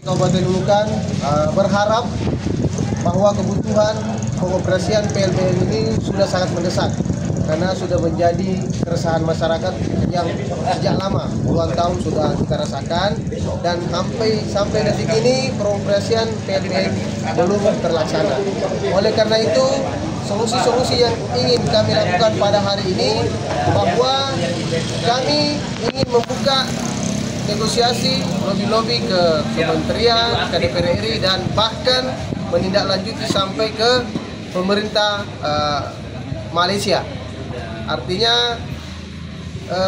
Kabupaten Nunukan berharap bahwa kebutuhan pengoperasian PLBN ini sudah sangat mendesak karena sudah menjadi keresahan masyarakat yang sejak lama, puluhan tahun sudah kita rasakan, dan sampai detik ini pengoperasian PLBN belum terlaksana. Oleh karena itu, solusi-solusi yang ingin kami lakukan pada hari ini bahwa kami ingin membuka negosiasi lobby-lobby ke kementerian, ke DPR RI, dan bahkan menindaklanjuti sampai ke pemerintah Malaysia. Artinya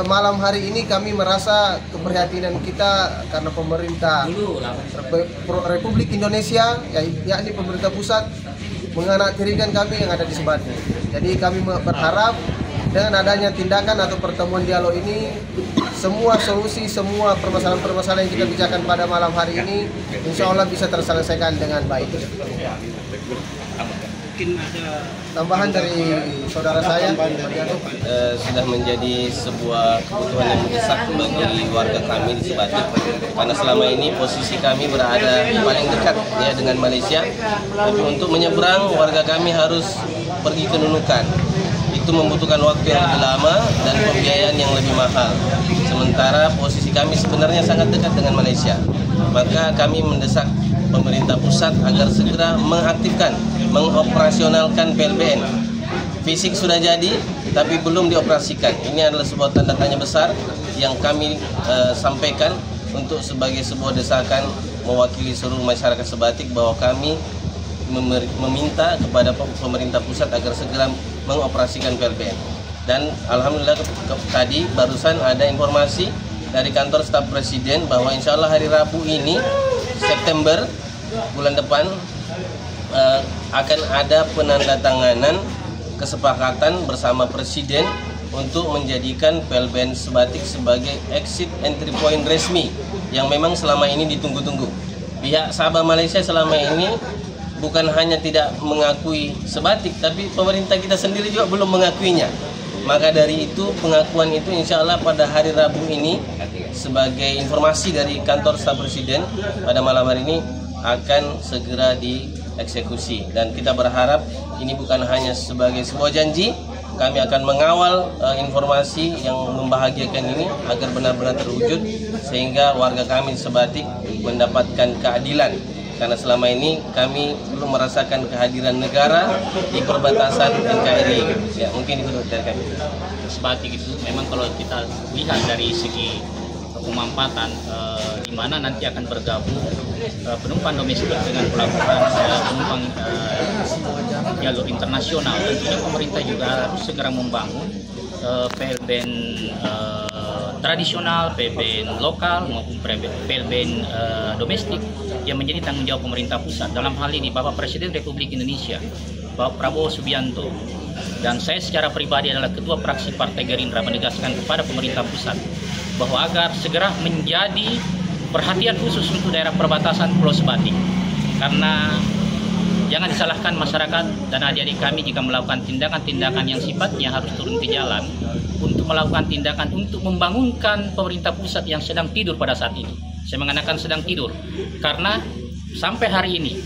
malam hari ini kami merasa keprihatinan kita karena pemerintah Republik Indonesia, yakni pemerintah pusat, menganaktirikan kami yang ada di Sebatik. Jadi kami berharap dengan adanya tindakan atau pertemuan dialog ini, semua solusi, semua permasalahan-permasalahan yang kita bicarakan pada malam hari ini, insya Allah bisa terselesaikan dengan baik. Mungkin ada tambahan dari saudara saya, sudah menjadi sebuah kebutuhan yang mendesak bagi warga kami di Sebatik, karena selama ini posisi kami berada paling dekat ya dengan Malaysia, tapi untuk menyeberang warga kami harus pergi ke Nunukan. Itu membutuhkan waktu yang lebih lama dan pembiayaan yang lebih mahal. Sementara posisi kami sebenarnya sangat dekat dengan Malaysia. Maka kami mendesak pemerintah pusat agar segera mengaktifkan, mengoperasionalkan PLBN. Fisik sudah jadi, tapi belum dioperasikan. Ini adalah sebuah tanda tanya besar yang kami sampaikan untuk sebagai sebuah desakan mewakili seluruh masyarakat Sebatik bahwa kami meminta kepada pemerintah pusat agar segera mengoperasikan PLBN. Dan alhamdulillah tadi barusan ada informasi dari kantor staf presiden bahwa insya Allah hari Rabu ini September bulan depan akan ada penandatanganan kesepakatan bersama presiden untuk menjadikan PLBN Sebatik sebagai exit entry point resmi yang memang selama ini ditunggu-tunggu. Pihak Sabah Malaysia selama ini bukan hanya tidak mengakui Sebatik, tapi pemerintah kita sendiri juga belum mengakuinya. Maka dari itu, pengakuan itu insya Allah pada hari Rabu ini, sebagai informasi dari kantor staf presiden pada malam hari ini akan segera dieksekusi. Dan kita berharap ini bukan hanya sebagai sebuah janji, kami akan mengawal informasi yang membahagiakan ini agar benar-benar terwujud, sehingga warga kami di Sebatik mendapatkan keadilan. Karena selama ini kami belum merasakan kehadiran negara di perbatasan NKRI. Ya, mungkin itu dari kami. Sebatik itu memang kalau kita lihat dari segi pemampatan, di mana nanti akan bergabung penumpang domestik dengan pelabuhan penumpang jalur internasional. Tentunya pemerintah juga harus segera membangun PLBN tradisional, PLBN lokal maupun PLBN domestik yang menjadi tanggung jawab pemerintah pusat. Dalam hal ini Bapak Presiden Republik Indonesia, Bapak Prabowo Subianto, dan saya secara pribadi adalah Ketua Fraksi Partai Gerindra menegaskan kepada pemerintah pusat bahwa agar segera menjadi perhatian khusus untuk daerah perbatasan Pulau Sebatik. Karena jangan disalahkan masyarakat dan adik-adik kami jika melakukan tindakan-tindakan yang sifatnya harus turun ke jalan untuk melakukan tindakan untuk membangunkan pemerintah pusat yang sedang tidur pada saat ini. Saya mengatakan sedang tidur karena sampai hari ini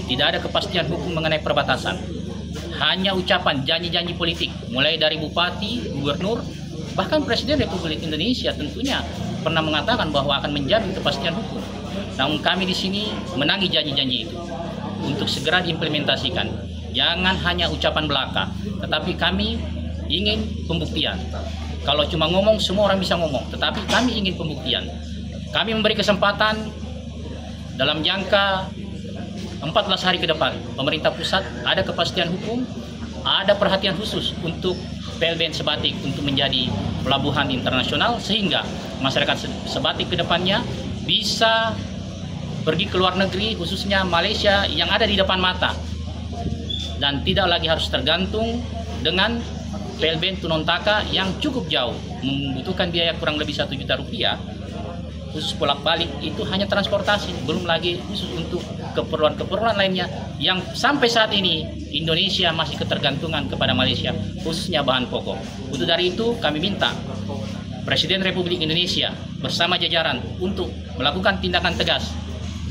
tidak ada kepastian hukum mengenai perbatasan. Hanya ucapan janji-janji politik, mulai dari bupati, gubernur, bahkan Presiden Republik Indonesia tentunya pernah mengatakan bahwa akan menjamin kepastian hukum. Namun kami di sini menangi janji-janji itu untuk segera diimplementasikan. Jangan hanya ucapan belaka, tetapi kami ingin pembuktian. Kalau cuma ngomong, semua orang bisa ngomong, tetapi kami ingin pembuktian. Kami memberi kesempatan dalam jangka 14 hari ke depan, pemerintah pusat ada kepastian hukum, ada perhatian khusus untuk PLBN Sebatik untuk menjadi pelabuhan internasional, sehingga masyarakat Sebatik ke depannya bisa pergi ke luar negeri, khususnya Malaysia yang ada di depan mata, dan tidak lagi harus tergantung dengan PLBN Tunontaka yang cukup jauh, membutuhkan biaya kurang lebih 1 juta rupiah. Khusus bolak-balik itu hanya transportasi, belum lagi khusus untuk keperluan-keperluan lainnya yang sampai saat ini Indonesia masih ketergantungan kepada Malaysia, khususnya bahan pokok. Untuk dari itu kami minta Presiden Republik Indonesia bersama jajaran untuk melakukan tindakan tegas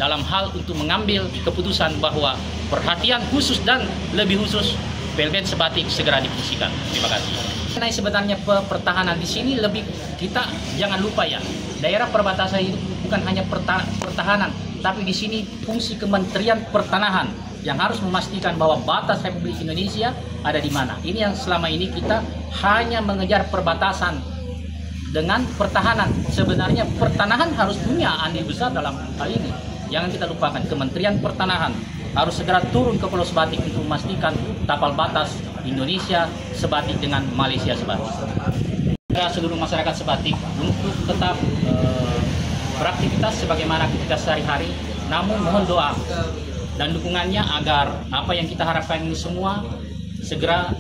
dalam hal untuk mengambil keputusan bahwa perhatian khusus dan lebih khusus PLBN Sebatik segera difungsikan. Terima kasih. Karena sebenarnya pertahanan di sini lebih, kita jangan lupa ya, daerah perbatasan itu bukan hanya pertahanan, tapi di sini fungsi Kementerian Pertanahan yang harus memastikan bahwa batas Republik Indonesia ada di mana. Ini yang selama ini kita hanya mengejar perbatasan dengan pertahanan. Sebenarnya pertanahan harus punya andil besar dalam hal ini. Jangan kita lupakan, Kementerian Pertanahan harus segera turun ke Pulau Sebatik untuk memastikan tapal batas Indonesia Sebatik dengan Malaysia Sebatik. Seluruh masyarakat Sebatik untuk tetap beraktivitas sebagaimana aktivitas sehari-hari, namun mohon doa dan dukungannya agar apa yang kita harapkan ini semua segera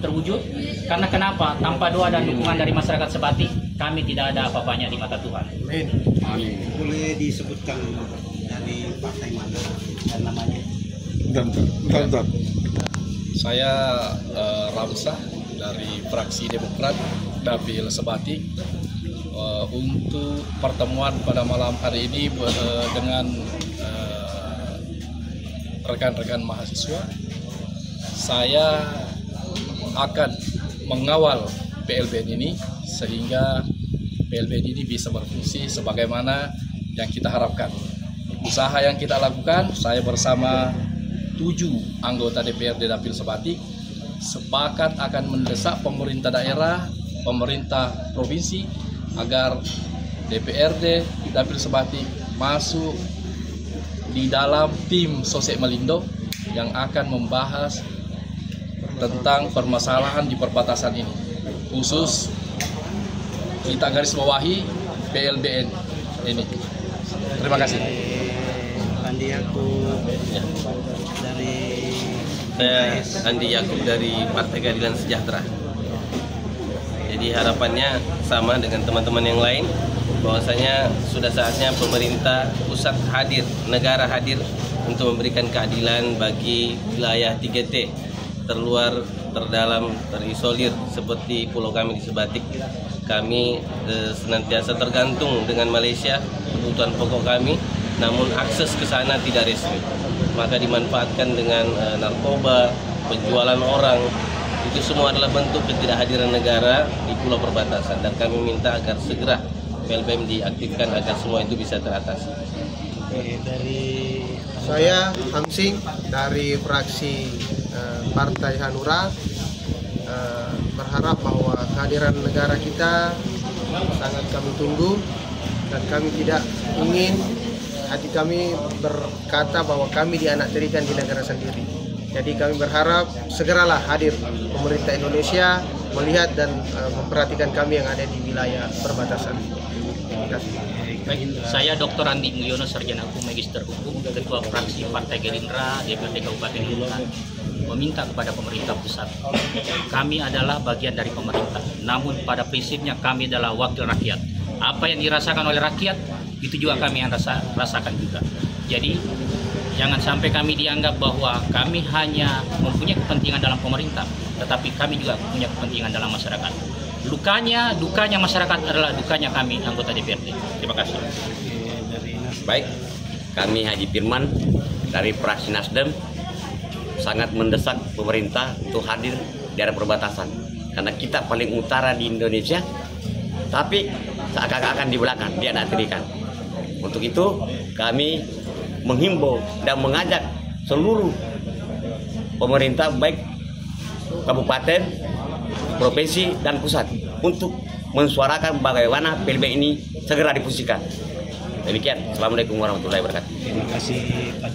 terwujud. Karena kenapa? Tanpa doa dan dukungan dari masyarakat Sebatik, kami tidak ada apa-apanya di mata Tuhan. Amin. Boleh disebutkan dari partai mana dan namanya? Bentar. Saya Ramsah dari fraksi Demokrat Dapil Sebatik. Untuk pertemuan pada malam hari ini dengan rekan-rekan mahasiswa, saya akan mengawal PLBN ini sehingga PLBN ini bisa berfungsi sebagaimana yang kita harapkan. Usaha yang kita lakukan, saya bersama 7 anggota DPRD Dapil Sebatik sepakat akan mendesak pemerintah daerah, pemerintah provinsi agar DPRD Dapil Sebatik masuk di dalam tim Sosek Melindo yang akan membahas tentang permasalahan di perbatasan ini. Khusus kita garis bawahi PLBN ini. Terima kasih. Andi Yakub dari Andi Yakub dari Partai Keadilan Sejahtera. Jadi harapannya sama dengan teman-teman yang lain, bahwasanya sudah saatnya pemerintah pusat hadir, negara hadir untuk memberikan keadilan bagi wilayah 3T terluar, terdalam, terisolir seperti pulau kami di Sebatik. Kami senantiasa tergantung dengan Malaysia, kebutuhan pokok kami, namun akses ke sana tidak resmi. Maka dimanfaatkan dengan narkoba, penjualan orang, itu semua adalah bentuk ketidakhadiran negara di pulau perbatasan, dan kami minta agar segera PLBM diaktifkan agar semua itu bisa teratasi. Dari Saya Hamsing dari fraksi Partai Hanura berharap bahwa kehadiran negara kita sangat kami tunggu, dan kami tidak ingin hati kami berkata bahwa kami dianaktirikan di negara sendiri. Jadi kami berharap segeralah hadir pemerintah Indonesia melihat dan memperhatikan kami yang ada di wilayah perbatasan. Terima kasih. Baik, saya Dr. Andi Mulyono, Sarjana Hukum, Magister Hukum, Ketua Fraksi Partai Gerindra DPRD Kabupaten Nunukan, meminta kepada pemerintah pusat. Kami adalah bagian dari pemerintah, namun pada prinsipnya kami adalah wakil rakyat. Apa yang dirasakan oleh rakyat, itu juga kami yang rasakan juga. Jadi jangan sampai kami dianggap bahwa kami hanya mempunyai kepentingan dalam pemerintah, tetapi kami juga punya kepentingan dalam masyarakat. Dukanya masyarakat adalah dukanya kami, anggota DPRD. Terima kasih. Baik, kami Haji Firman dari fraksi Nasdem sangat mendesak pemerintah untuk hadir di daerah perbatasan. Karena kita paling utara di Indonesia, tapi seakan-akan di belakang, dianaktirikan. Untuk itu, kami menghimbau dan mengajak seluruh pemerintah baik kabupaten, provinsi dan pusat untuk mensuarakan bagaimana PLBN ini segera difungsikan. Demikian. Assalamualaikum warahmatullahi wabarakatuh. Terima kasih Pak